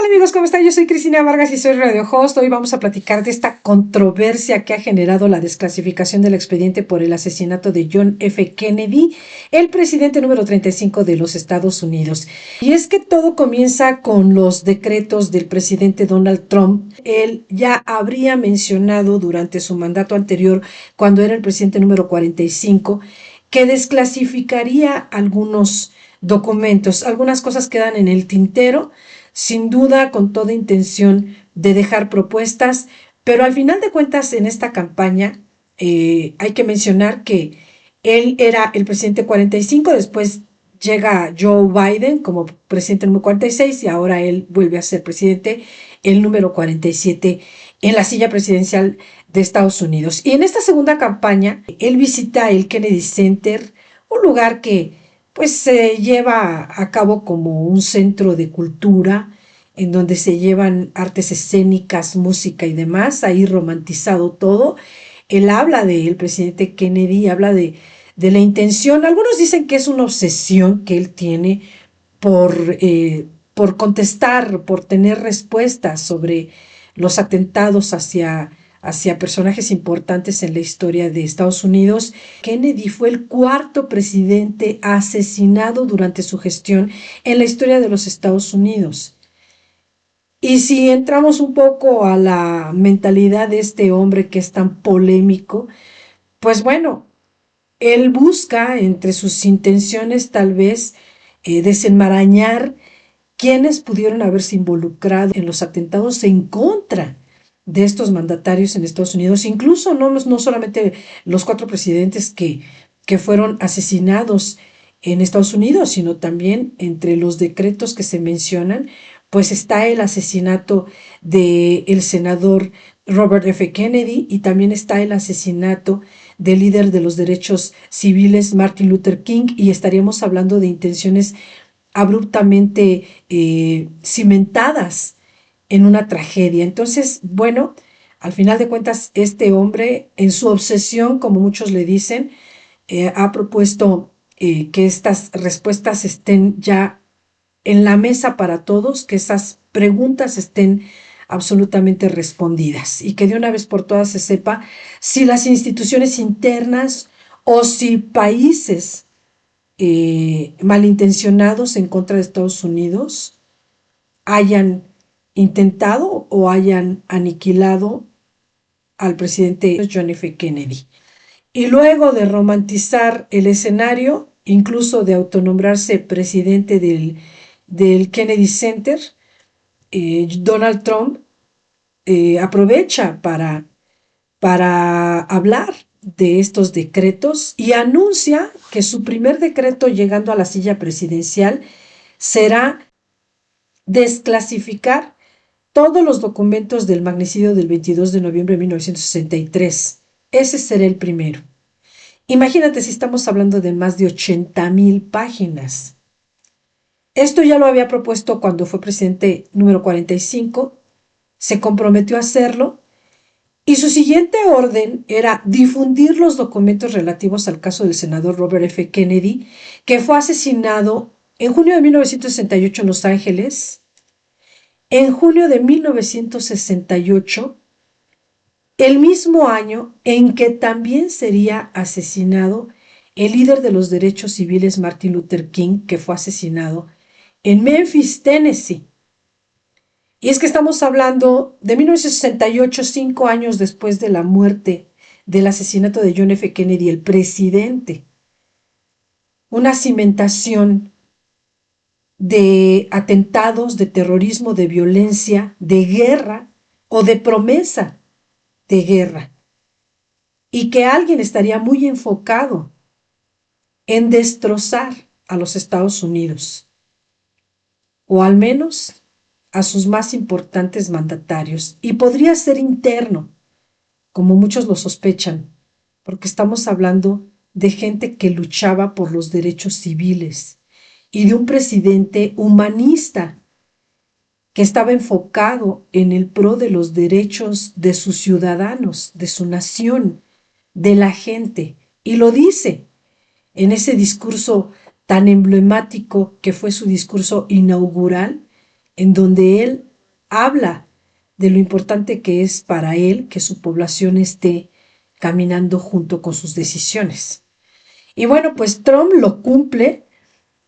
tal amigos? ¿Cómo están? Yo soy Cristina Vargas y soy Radio Host. Hoy vamos a platicar de esta controversia que ha generado la desclasificación del expediente por el asesinato de John F. Kennedy, el presidente número 35 de los Estados Unidos. Y es que todo comienza con los decretos del presidente Donald Trump. Él ya habría mencionado durante su mandato anterior, cuando era el presidente número 45, que desclasificaría algunos documentos. Algunas cosas quedan en el tintero, sin duda con toda intención de dejar propuestas, pero al final de cuentas en esta campaña hay que mencionar que él era el presidente 45, después llega Joe Biden como presidente número 46 y ahora él vuelve a ser presidente el número 47 en la silla presidencial de Estados Unidos. Y en esta segunda campaña él visita el Kennedy Center, un lugar que pues se lleva a cabo como un centro de cultura en donde se llevan artes escénicas, música y demás, ahí romantizado todo. Él habla del presidente Kennedy, habla de la intención. Algunos dicen que es una obsesión que él tiene por contestar, por tener respuestas sobre los atentados hacia personajes importantes en la historia de Estados Unidos. Kennedy fue el cuarto presidente asesinado durante su gestión en la historia de los Estados Unidos. Y si entramos un poco a la mentalidad de este hombre que es tan polémico, pues bueno, él busca entre sus intenciones tal vez desenmarañar quienes pudieron haberse involucrado en los atentados en contra de estos mandatarios en Estados Unidos, incluso no solamente los cuatro presidentes que fueron asesinados en Estados Unidos, sino también entre los decretos que se mencionan, pues está el asesinato del senador Robert F. Kennedy y también está el asesinato del líder de los derechos civiles Martin Luther King, y estaríamos hablando de intenciones abruptamente cimentadas en una tragedia. Entonces, bueno, al final de cuentas, este hombre, en su obsesión, como muchos le dicen, ha propuesto que estas respuestas estén ya en la mesa para todos, que esas preguntas estén absolutamente respondidas y que de una vez por todas se sepa si las instituciones internas o si países malintencionados en contra de Estados Unidos hayan intentado o hayan aniquilado al presidente John F. Kennedy. Y luego de romantizar el escenario, incluso de autonombrarse presidente del Kennedy Center, Donald Trump aprovecha para hablar de estos decretos y anuncia que su primer decreto llegando a la silla presidencial será desclasificar todos los documentos del magnicidio del 22 de noviembre de 1963. Ese será el primero. Imagínate si estamos hablando de más de 80,000 páginas. Esto ya lo había propuesto cuando fue presidente número 45, se comprometió a hacerlo, y su siguiente orden era difundir los documentos relativos al caso del senador Robert F. Kennedy, que fue asesinado en junio de 1968 en Los Ángeles, en junio de 1968, el mismo año en que también sería asesinado el líder de los derechos civiles Martin Luther King, que fue asesinado en Memphis, Tennessee. Y es que estamos hablando de 1968, 5 años después de la muerte, del asesinato de John F. Kennedy, el presidente. Una cimentación de atentados, de terrorismo, de violencia, de guerra o de promesa de guerra. Y que alguien estaría muy enfocado en destrozar a los Estados Unidos, o al menos a sus más importantes mandatarios, y podría ser interno, como muchos lo sospechan, porque estamos hablando de gente que luchaba por los derechos civiles y de un presidente humanista que estaba enfocado en el pro de los derechos de sus ciudadanos, de su nación, de la gente, y lo dice en ese discurso tan emblemático que fue su discurso inaugural, en donde él habla de lo importante que es para él que su población esté caminando junto con sus decisiones. Y bueno, pues Trump lo cumple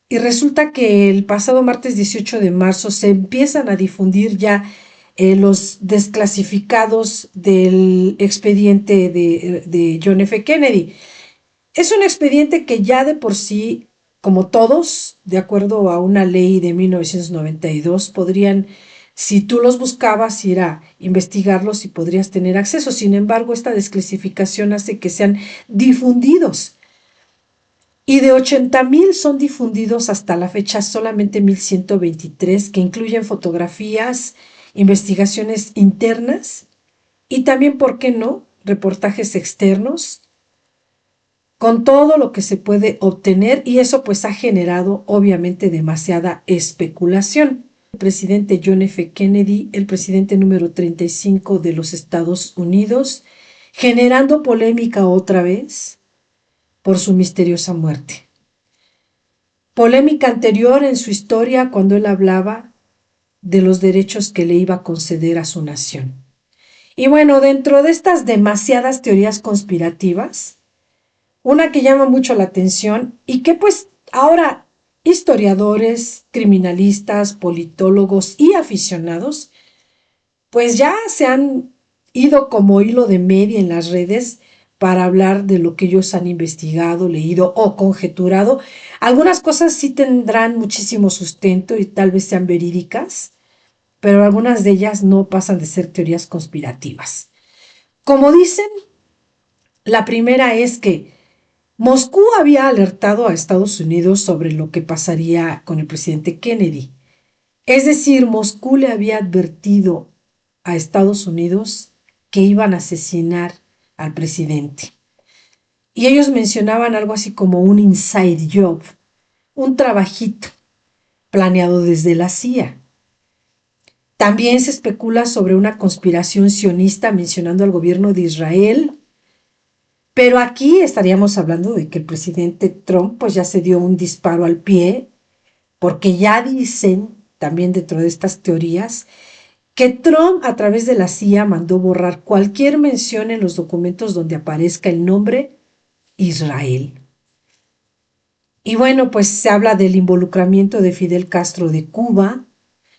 y resulta que el pasado martes 18 de marzo se empiezan a difundir ya los desclasificados del expediente de John F. Kennedy. Es un expediente que ya de por sí, como todos, de acuerdo a una ley de 1992, podrían, si tú los buscabas, ir a investigarlos y podrías tener acceso. Sin embargo, esta desclasificación hace que sean difundidos. Y de 80,000 son difundidos hasta la fecha solamente 1,123, que incluyen fotografías, investigaciones internas y también, ¿por qué no?, reportajes externos, con todo lo que se puede obtener, y eso pues ha generado obviamente demasiada especulación. El presidente John F. Kennedy, el presidente número 35 de los Estados Unidos, generando polémica otra vez por su misteriosa muerte. Polémica anterior en su historia cuando él hablaba de los derechos que le iba a conceder a su nación. Y bueno, dentro de estas demasiadas teorías conspirativas, una que llama mucho la atención y que pues ahora historiadores, criminalistas, politólogos y aficionados pues ya se han ido como hilo de media en las redes para hablar de lo que ellos han investigado, leído o conjeturado. Algunas cosas sí tendrán muchísimo sustento y tal vez sean verídicas, pero algunas de ellas no pasan de ser teorías conspirativas. Como dicen, la primera es que Moscú había alertado a Estados Unidos sobre lo que pasaría con el presidente Kennedy. Es decir, Moscú le había advertido a Estados Unidos que iban a asesinar al presidente. Y ellos mencionaban algo así como un inside job, un trabajito planeado desde la CIA. También se especula sobre una conspiración sionista mencionando al gobierno de Israel, pero aquí estaríamos hablando de que el presidente Trump pues ya se dio un disparo al pie, porque ya dicen, también dentro de estas teorías, que Trump a través de la CIA mandó borrar cualquier mención en los documentos donde aparezca el nombre Israel. Y bueno, pues se habla del involucramiento de Fidel Castro de Cuba.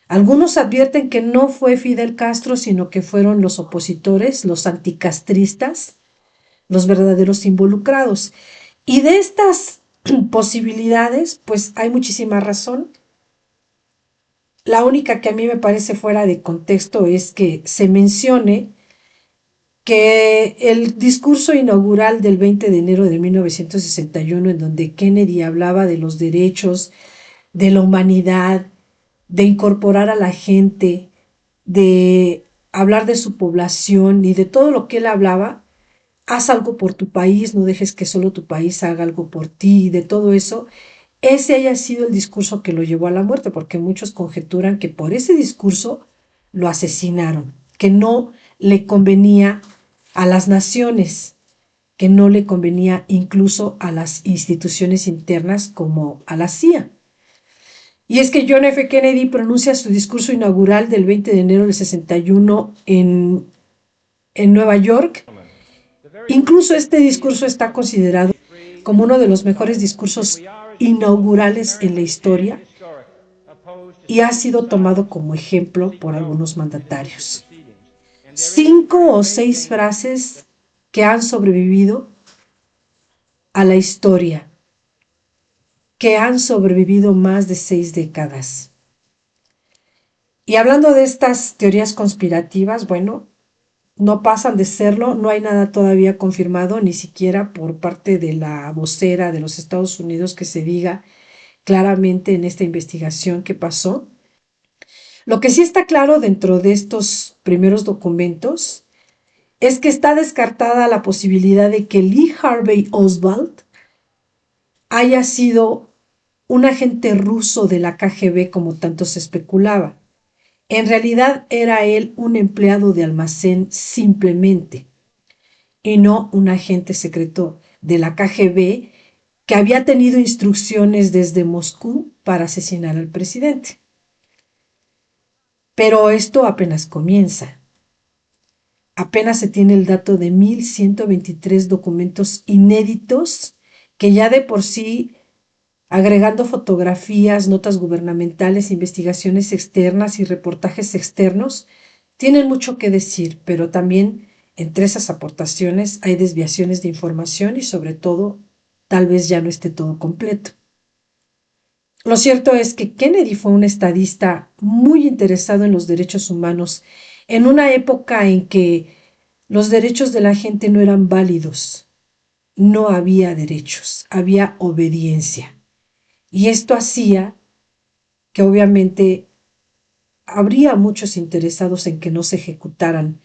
Algunos advierten que no fue Fidel Castro, sino que fueron los opositores, los anticastristas, los verdaderos involucrados. Y de estas posibilidades, pues hay muchísima razón. La única que a mí me parece fuera de contexto es que se mencione que el discurso inaugural del 20 de enero de 1961, en donde Kennedy hablaba de los derechos de la humanidad, de incorporar a la gente, de hablar de su población y de todo lo que él hablaba, haz algo por tu país, no dejes que solo tu país haga algo por ti, de todo eso, ese haya sido el discurso que lo llevó a la muerte, porque muchos conjeturan que por ese discurso lo asesinaron, que no le convenía a las naciones, que no le convenía incluso a las instituciones internas como a la CIA. Y es que John F. Kennedy pronuncia su discurso inaugural del 20 de enero del 61 en Nueva York. Incluso este discurso está considerado como uno de los mejores discursos inaugurales en la historia y ha sido tomado como ejemplo por algunos mandatarios. 5 o 6 frases que han sobrevivido a la historia, que han sobrevivido más de 6 décadas. Y hablando de estas teorías conspirativas, bueno, no pasan de serlo, no hay nada todavía confirmado, ni siquiera por parte de la vocera de los Estados Unidos que se diga claramente en esta investigación que pasó. Lo que sí está claro dentro de estos primeros documentos es que está descartada la posibilidad de que Lee Harvey Oswald haya sido un agente ruso de la KGB como tanto se especulaba. En realidad era él un empleado de almacén simplemente, y no un agente secreto de la KGB que había tenido instrucciones desde Moscú para asesinar al presidente. Pero esto apenas comienza. Apenas se tiene el dato de 1,123 documentos inéditos que ya de por sí, agregando fotografías, notas gubernamentales, investigaciones externas y reportajes externos, tienen mucho que decir, pero también entre esas aportaciones hay desviaciones de información y sobre todo, tal vez ya no esté todo completo. Lo cierto es que Kennedy fue un estadista muy interesado en los derechos humanos en una época en que los derechos de la gente no eran válidos, no había derechos, había obediencia. Y esto hacía que obviamente habría muchos interesados en que no se ejecutaran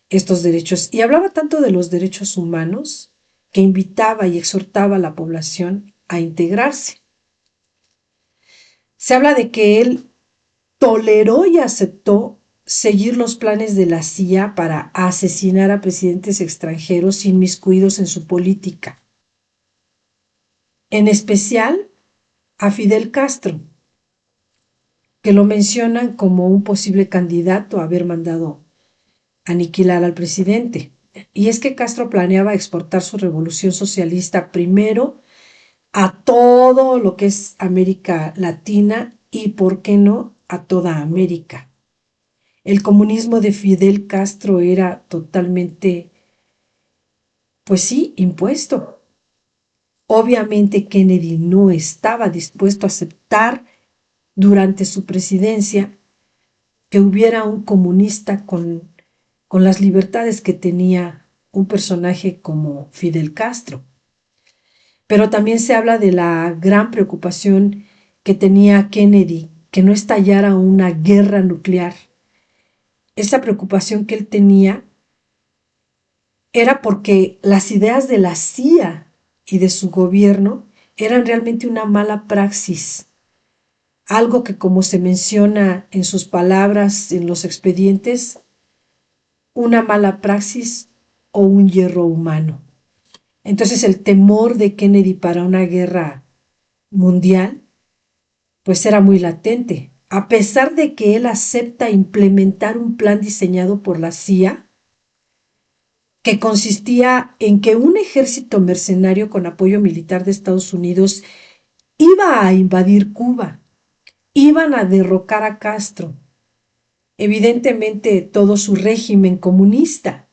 estos derechos. Y hablaba tanto de los derechos humanos que invitaba y exhortaba a la población a integrarse. Se habla de que él toleró y aceptó seguir los planes de la CIA para asesinar a presidentes extranjeros inmiscuidos en su política, en especial a Fidel Castro, que lo mencionan como un posible candidato a haber mandado aniquilar al presidente. Y es que Castro planeaba exportar su revolución socialista primero a todo lo que es América Latina y, ¿por qué no?, a toda América. El comunismo de Fidel Castro era totalmente, pues sí, impuesto. Obviamente Kennedy no estaba dispuesto a aceptar durante su presidencia que hubiera un comunista con las libertades que tenía un personaje como Fidel Castro. Pero también se habla de la gran preocupación que tenía Kennedy, que no estallara una guerra nuclear. Esa preocupación que él tenía era porque las ideas de la CIA y de su gobierno eran realmente una mala praxis, algo que, como se menciona en sus palabras en los expedientes, una mala praxis o un hierro humano. Entonces el temor de Kennedy para una guerra mundial pues era muy latente. A pesar de que él acepta implementar un plan diseñado por la CIA, que consistía en que un ejército mercenario con apoyo militar de Estados Unidos iba a invadir Cuba, iban a derrocar a Castro, evidentemente todo su régimen comunista.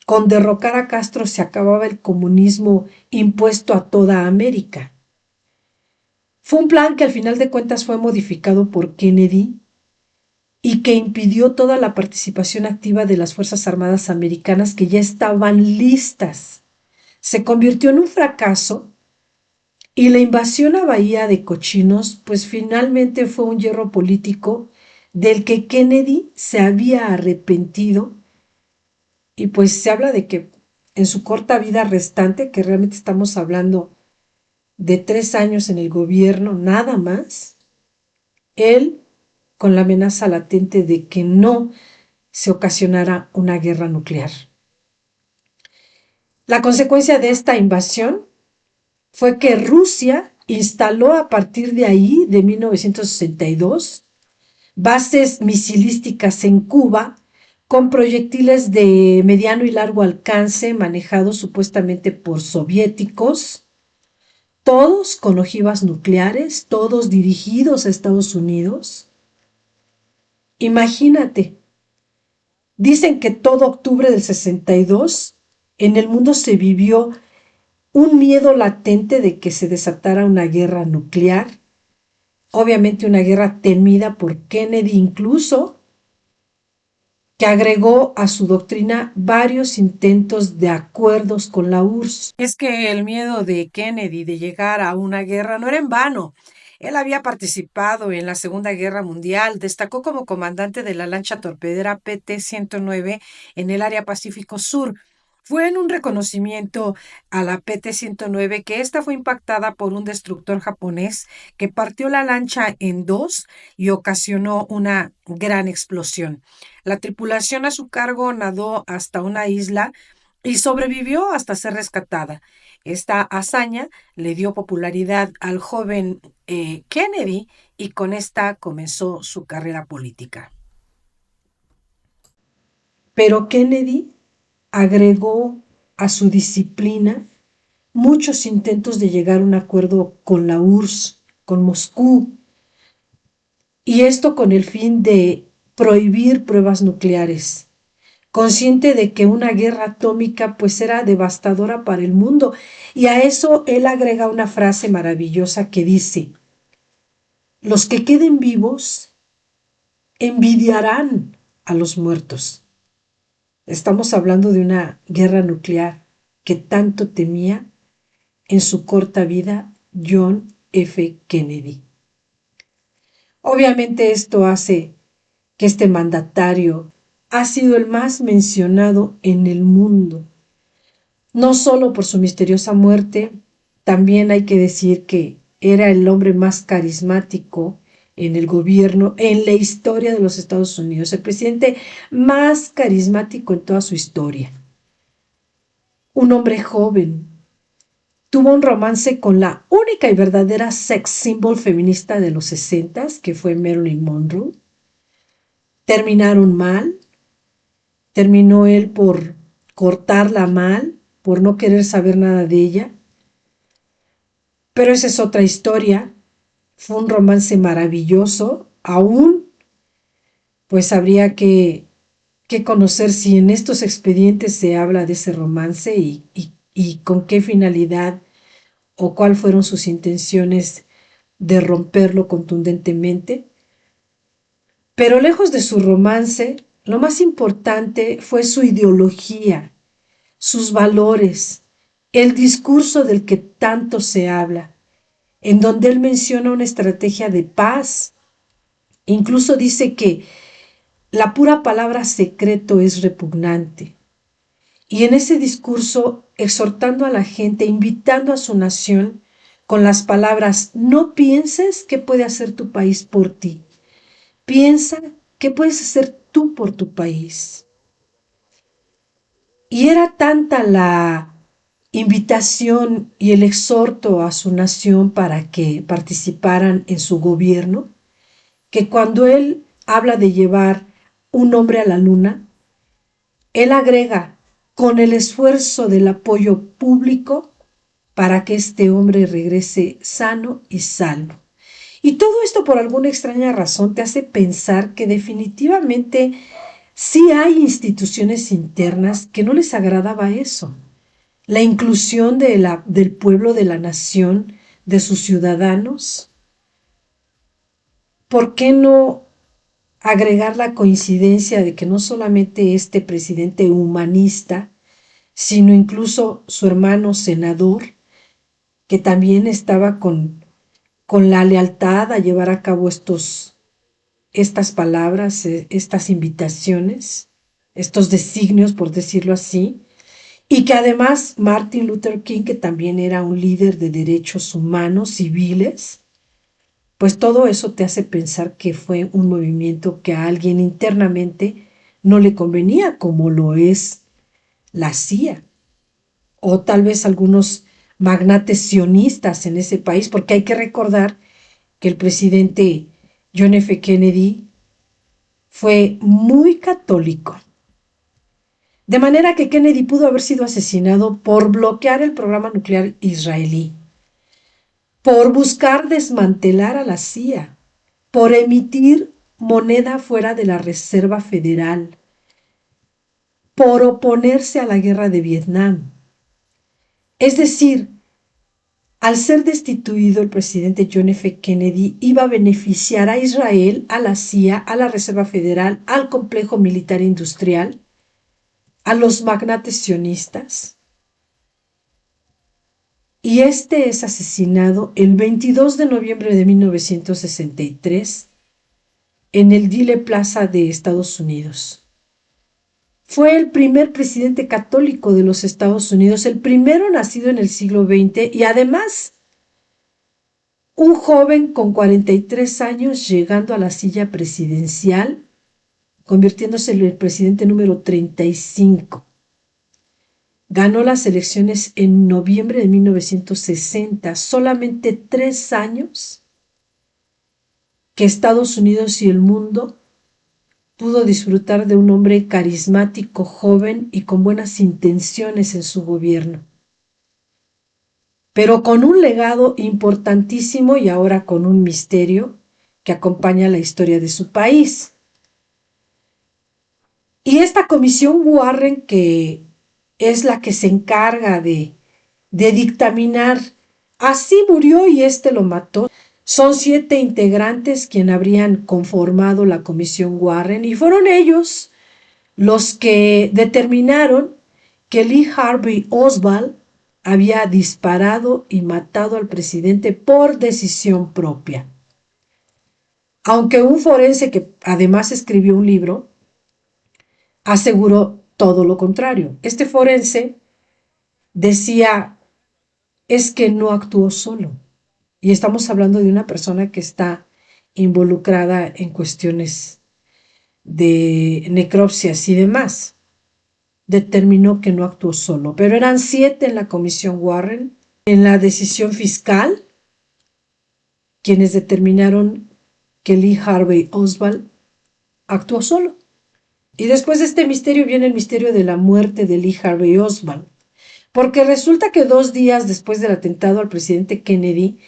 Con derrocar a Castro se acababa el comunismo impuesto a toda América. Fue un plan que al final de cuentas fue modificado por Kennedy y que impidió toda la participación activa de las Fuerzas Armadas americanas que ya estaban listas. Se convirtió en un fracaso y la invasión a Bahía de Cochinos pues finalmente fue un hierro político del que Kennedy se había arrepentido y pues se habla de que en su corta vida restante, que realmente estamos hablando de 3 años en el gobierno, nada más, él, con la amenaza latente de que no se ocasionara una guerra nuclear. La consecuencia de esta invasión fue que Rusia instaló a partir de ahí, de 1962, bases misilísticas en Cuba con proyectiles de mediano y largo alcance manejados supuestamente por soviéticos, todos con ojivas nucleares, todos dirigidos a Estados Unidos. Imagínate, dicen que todo octubre del 62 en el mundo se vivió un miedo latente de que se desatara una guerra nuclear, obviamente una guerra temida por Kennedy incluso, que agregó a su doctrina varios intentos de acuerdos con la URSS. Es que el miedo de Kennedy de llegar a una guerra no era en vano. Él había participado en la Segunda Guerra Mundial, destacó como comandante de la lancha torpedera PT-109 en el área Pacífico Sur. Fue en un reconocimiento a la PT-109 que esta fue impactada por un destructor japonés que partió la lancha en dos y ocasionó una gran explosión. La tripulación a su cargo nadó hasta una isla y sobrevivió hasta ser rescatada. Esta hazaña le dio popularidad al joven Kennedy y con esta comenzó su carrera política. Pero Kennedy agregó a su disciplina muchos intentos de llegar a un acuerdo con la URSS, con Moscú, y esto con el fin de prohibir pruebas nucleares, consciente de que una guerra atómica pues era devastadora para el mundo. Y a eso él agrega una frase maravillosa que dice: los que queden vivos envidiarán a los muertos. Estamos hablando de una guerra nuclear que tanto temía en su corta vida John F. Kennedy. Obviamente esto hace que este mandatario ha sido el más mencionado en el mundo, no solo por su misteriosa muerte, también hay que decir que era el hombre más carismático en el gobierno, en la historia de los Estados Unidos, el presidente más carismático en toda su historia. Un hombre joven, tuvo un romance con la única y verdadera sex symbol feminista de los 60s, que fue Marilyn Monroe. Terminaron mal, terminó él por cortarla mal, por no querer saber nada de ella. Pero esa es otra historia. Fue un romance maravilloso. Aún, pues habría que conocer si en estos expedientes se habla de ese romance y con qué finalidad o cuáles fueron sus intenciones de romperlo contundentemente. Pero lejos de su romance, lo más importante fue su ideología, sus valores, el discurso del que tanto se habla, en donde él menciona una estrategia de paz. Incluso dice que la pura palabra secreto es repugnante. Y en ese discurso, exhortando a la gente, invitando a su nación con las palabras: no pienses qué puede hacer tu país por ti, piensa qué puedes hacer tú por tu país. Y era tanta la invitación y el exhorto a su nación para que participaran en su gobierno, que cuando él habla de llevar un hombre a la luna, él agrega: con el esfuerzo del apoyo público para que este hombre regrese sano y salvo. Y todo esto por alguna extraña razón te hace pensar que definitivamente sí hay instituciones internas que no les agradaba eso. La inclusión del pueblo, de la nación, de sus ciudadanos. ¿Por qué no agregar la coincidencia de que no solamente este presidente humanista, sino incluso su hermano senador, que también estaba con la lealtad a llevar a cabo estas palabras, estas invitaciones, estos designios, por decirlo así, y que además Martin Luther King, que también era un líder de derechos humanos civiles, pues todo eso te hace pensar que fue un movimiento que a alguien internamente no le convenía, como lo es la CIA, o tal vez algunos magnates sionistas en ese país, porque hay que recordar que el presidente John F. Kennedy fue muy católico. De manera que Kennedy pudo haber sido asesinado por bloquear el programa nuclear israelí, por buscar desmantelar a la CIA, por emitir moneda fuera de la Reserva Federal, por oponerse a la guerra de Vietnam. Es decir, al ser destituido el presidente John F. Kennedy, iba a beneficiar a Israel, a la CIA, a la Reserva Federal, al complejo militar industrial, a los magnates sionistas. Y este es asesinado el 22 de noviembre de 1963 en el Dealey Plaza de Estados Unidos. Fue el primer presidente católico de los Estados Unidos, el primero nacido en el siglo XX y además un joven con 43 años llegando a la silla presidencial, convirtiéndose en el presidente número 35. Ganó las elecciones en noviembre de 1960, solamente 3 años que Estados Unidos y el mundo pudo disfrutar de un hombre carismático, joven y con buenas intenciones en su gobierno, pero con un legado importantísimo y ahora con un misterio que acompaña la historia de su país. Y esta comisión Warren, que es la que se encarga de dictaminar, así murió y este lo mató. Son 7 integrantes quienes habrían conformado la comisión Warren y fueron ellos los que determinaron que Lee Harvey Oswald había disparado y matado al presidente por decisión propia. Aunque un forense que además escribió un libro aseguró todo lo contrario. Este forense decía, es que no actuó solo. Y estamos hablando de una persona que está involucrada en cuestiones de necropsias y demás. Determinó que no actuó solo, pero eran 7 en la comisión Warren. En la decisión fiscal, quienes determinaron que Lee Harvey Oswald actuó solo. Y después de este misterio viene el misterio de la muerte de Lee Harvey Oswald, porque resulta que 2 días después del atentado al presidente Kennedy,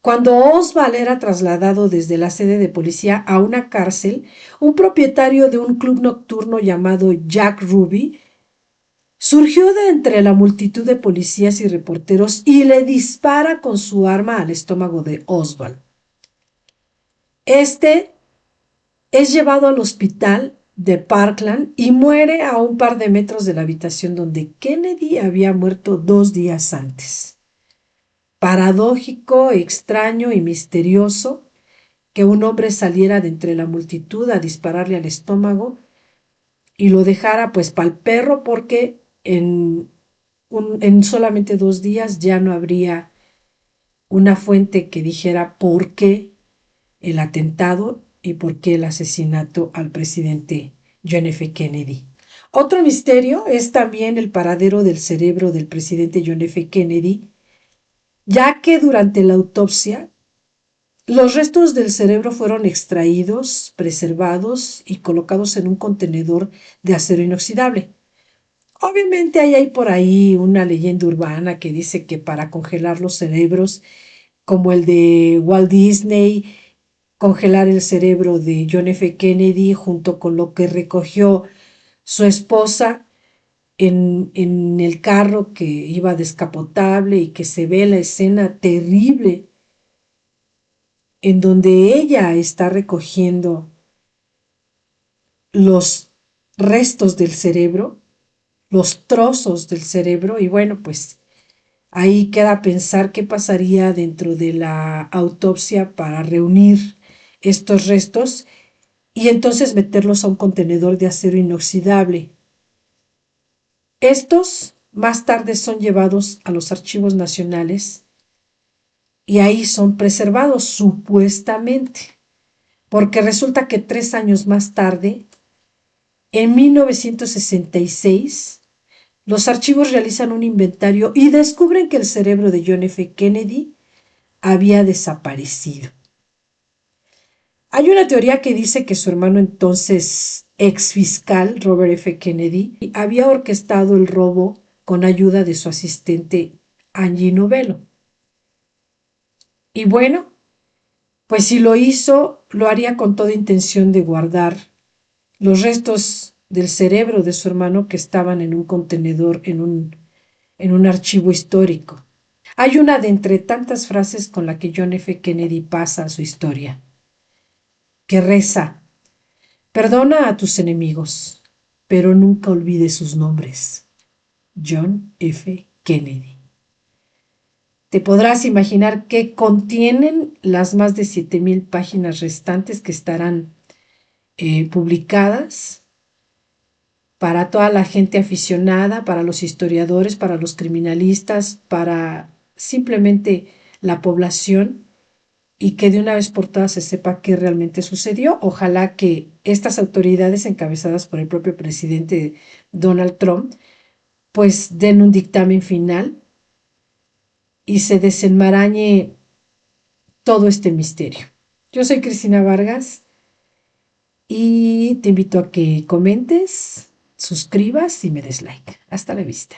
cuando Oswald era trasladado desde la sede de policía a una cárcel, un propietario de un club nocturno llamado Jack Ruby surgió de entre la multitud de policías y reporteros y le dispara con su arma al estómago de Oswald. Este es llevado al hospital de Parkland y muere a un par de metros de la habitación donde Kennedy había muerto 2 días antes. Paradójico, extraño y misterioso que un hombre saliera de entre la multitud a dispararle al estómago y lo dejara pues pa'l perro, porque en solamente 2 días ya no habría una fuente que dijera por qué el atentado y por qué el asesinato al presidente John F. Kennedy. Otro misterio es también el paradero del cerebro del presidente John F. Kennedy, ya que durante la autopsia los restos del cerebro fueron extraídos, preservados y colocados en un contenedor de acero inoxidable. Obviamente hay por ahí una leyenda urbana que dice que para congelar los cerebros, como el de Walt Disney, congelar el cerebro de John F. Kennedy junto con lo que recogió su esposa en el carro que iba descapotable, y que se ve la escena terrible en donde ella está recogiendo los restos del cerebro, los trozos del cerebro, y bueno, pues ahí queda pensar qué pasaría dentro de la autopsia para reunir estos restos y entonces meterlos a un contenedor de acero inoxidable. Estos más tarde son llevados a los archivos nacionales y ahí son preservados supuestamente, porque resulta que 3 años más tarde, en 1966, los archivos realizan un inventario y descubren que el cerebro de John F. Kennedy había desaparecido. Hay una teoría que dice que su hermano, entonces ex fiscal Robert F. Kennedy, había orquestado el robo con ayuda de su asistente Angie Novello. Y bueno, pues si lo hizo, lo haría con toda intención de guardar los restos del cerebro de su hermano que estaban en un contenedor, en un archivo histórico. Hay una de entre tantas frases con la que John F. Kennedy pasa a su historia, que reza: perdona a tus enemigos, pero nunca olvides sus nombres. John F. Kennedy. Te podrás imaginar qué contienen las más de 7,000 páginas restantes que estarán publicadas para toda la gente aficionada, para los historiadores, para los criminalistas, para simplemente la población, y que de una vez por todas se sepa qué realmente sucedió. Ojalá que estas autoridades, encabezadas por el propio presidente Donald Trump, pues den un dictamen final y se desenmarañe todo este misterio. Yo soy Cristina Vargas y y te invito a que comentes, suscribas y me des like. Hasta la vista.